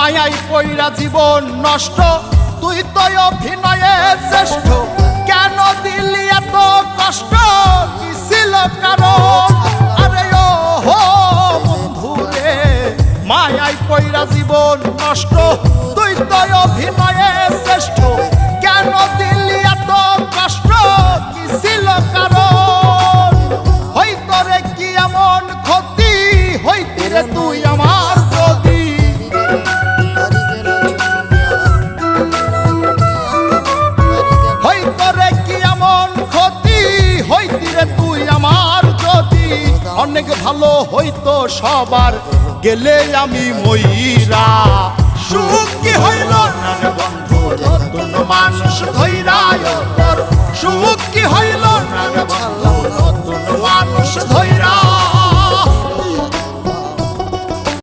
মায়াই পইরা জীবন নষ্ট, তুই তো অভিনয়ে শ্রেষ্ঠ, কেন দিলি এত কষ্ট, কি ছিল কারণ? আরে ও হো বন্ধু রে, মায়াই পইরা জীবন নষ্ট, তুই তো অভিনয়ে শ্রেষ্ঠ, কেন দিলি এত কষ্ট, কি ছিল কারণ? হইতো রে কি এমন ক্ষতি, হইতি রে তুই আমার যদি, হইতো রে কি এমন ক্ষতি, হইতি রে তুই আমার যদি, অনেক ভালো হইতো সবার গেলে আমি ময়রা। সুখ কি হইল না রে বন্ধু নতুন মানুষ ধইরা, তোর সুখ কি হইল না রে বন্ধু নতুন মানুষ ধইরা।